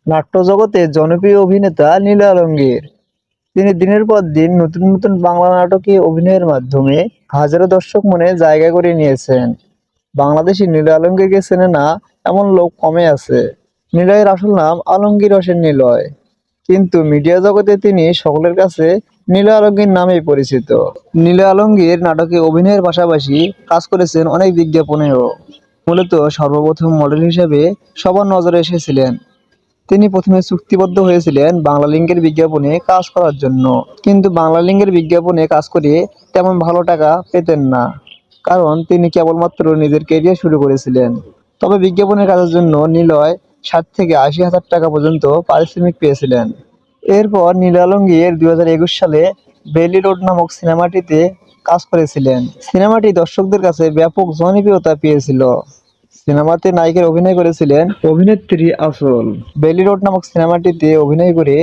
নাট্য জগতে জনপ্রিয় অভিনেতা নীল আলমগীর। তিনি দিনের পর দিন নতুন নতুন বাংলা নাটকে অভিনয়ের মাধ্যমে হাজারো দর্শক মনে জায়গা করে নিয়েছেন। বাংলাদেশি নীল আলমগীরকে চেনে না এমন লোক কমে আছে। নিলয়ের আসল নাম আলমগীর হোসেন নিলয়, কিন্তু মিডিয়া জগতে তিনি সকলের কাছে নীল আলমগীর নামেই পরিচিত। নীল আলমগীর নাটকে অভিনয়ের পাশাপাশি কাজ করেছেন অনেক বিজ্ঞাপনেও। মূলত সর্বপ্রথম মডেল হিসেবে সবার নজরে এসেছিলেন। তিনি প্রথমে চুক্তিবদ্ধ হয়েছিলেন বাংলালিংকের বিজ্ঞাপনে কাজ করার জন্য, কিন্তু বাংলালিংকের বিজ্ঞাপনে কাজ করে তেমন ভালো টাকা পেতেন না, কারণ তিনি কেবলমাত্র নিজের ক্যারিয়ার শুরু করেছিলেন। তবে বিজ্ঞাপনের কাজের জন্য নিলয় 60 থেকে 80 হাজার টাকা পর্যন্ত পারিশ্রমিক পেয়েছিলেন। এরপর নীল আলমগীর 2021 সালে বেলি রোড নামক সিনেমাটিতে কাজ করেছিলেন। সিনেমাটি দর্শকদের কাছে ব্যাপক জনপ্রিয়তা পেয়েছিল। সিনেমাতে নায়িকার অভিনয় করেছিলেন অভিনেত্রী আসল। বেলি রোড নামক সিনেমাটিতে অভিনয় করে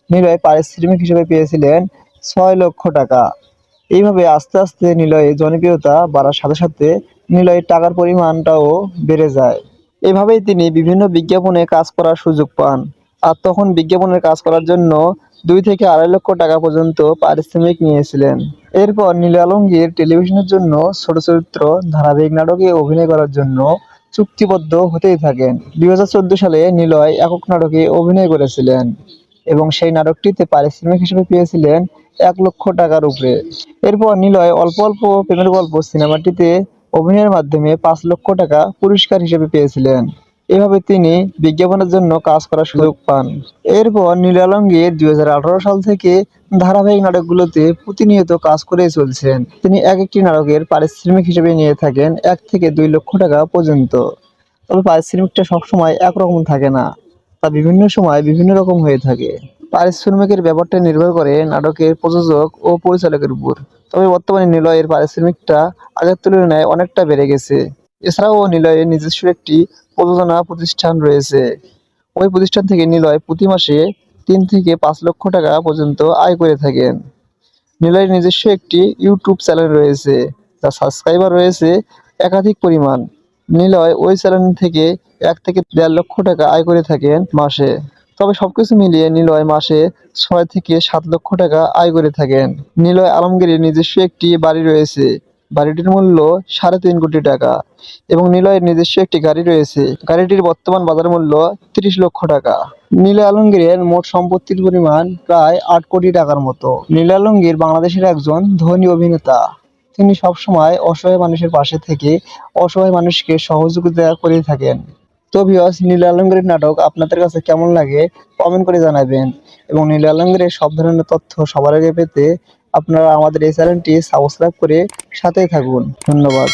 নিলয় পারিশ্রমিক হিসেবে পেয়েছিলেন 6 লক্ষ টাকা। এইভাবে আস্তে আস্তে নিলয়ের জনপ্রিয়তা বাড়ার সাথে সাথে নিলয়ের টাকার পরিমাণটাও বেড়ে যায়। এভাবেই তিনি বিভিন্ন বিজ্ঞাপনে কাজ করার সুযোগ পান। আর তখন বিজ্ঞাপনের কাজ করার জন্য 2 থেকে 2.5 লক্ষ টাকা পর্যন্ত পারিশ্রমিক নিয়েছিলেন। এরপর নীল আলমগীর টেলিভিশনের জন্য ছোট চরিত্র ধারাবাহিক নাটকে অভিনয় করার জন্য চুক্তিবদ্ধ হতেই থাকেন। 2014 সালে নিলয় একক নাটকে অভিনয় করেছিলেন এবং সেই নাটকটিতে পারিশ্রমিক হিসেবে পেয়েছিলেন 1 লক্ষ টাকার উপরে। এরপর নিলয় অল্প অল্প প্রেমের গল্প সিনেমাটিতে অভিনয়ের মাধ্যমে 5 লক্ষ টাকা পুরস্কার হিসেবে পেয়েছিলেন। এভাবে তিনি বিজ্ঞাপনের জন্য কাজ করার সুযোগ পান। এরপর নীল আলমগীর 2018 সাল থেকে ধারাবাহিক নাটকগুলোতে প্রতিনিয়ত কাজ করে চলছেন। তিনি এক একটি নাটকের পারিশ্রমিক হিসেবে নিয়ে থাকেন 1 থেকে 2 লক্ষ টাকা পর্যন্ত। তবে পারিশ্রমিকটা সবসময় একরকম থাকে না, তা বিভিন্ন সময় বিভিন্ন রকম হয়ে থাকে। পারিশ্রমিকের ব্যাপারটা নির্ভর করে নাটকের প্রযোজক ও পরিচালকের উপর। তবে বর্তমানে নিলয়ের পারিশ্রমিকটা আগের তুলনায় অনেকটা বেড়ে গেছে। এছাড়াও নিলয়ের নিজস্ব একটি প্রযোজনা প্রতিষ্ঠান রয়েছে। ওই প্রতিষ্ঠান থেকে নিলয় প্রতি মাসে 3 থেকে 5 লক্ষ টাকা পর্যন্ত আয় করে থাকেন। নিলয়ের নিজস্ব একটি ইউটিউব চ্যানেল রয়েছে, যার সাবস্ক্রাইবার রয়েছে একাধিক পরিমাণ। নিলয় ওই চ্যানেল থেকে 1 থেকে 1.5 লক্ষ টাকা আয় করে থাকেন মাসে। তবে সবকিছু মিলিয়ে নিলয় মাসে 6 থেকে 7 লক্ষ টাকা আয় করে থাকেন। নিলয় আলমগীরের নিজস্ব একটি বাড়ি রয়েছে, বাড়িটির মূল্য 3.5 কোটি টাকা এবং নিলয়ের নিজস্ব একটি গাড়ি রয়েছে, গাড়িটির বর্তমান বাজার মূল্য 30 লক্ষ টাকা। নীল আলমগীরের মোট সম্পত্তির পরিমাণ প্রায় 8 কোটি টাকার মতো। নীল আলমগীর বাংলাদেশের একজন ধনী অভিনেতা। তিনি সবসময় অসহায় মানুষের পাশে থেকে অসহায় মানুষকে সহযোগিতা করে থাকেন। তো ভিউয়ার্স, নীল আলমগীরের নাটক আপনাদের কাছে কেমন লাগে কমেন্ট করে জানাবেন, এবং নীল আলমগীরের সব ধরনের তথ্য সবার আগে পেতে আপনারা আমাদের এই চ্যানেলটি সাবস্ক্রাইব করে সাথেই থাকুন। ধন্যবাদ।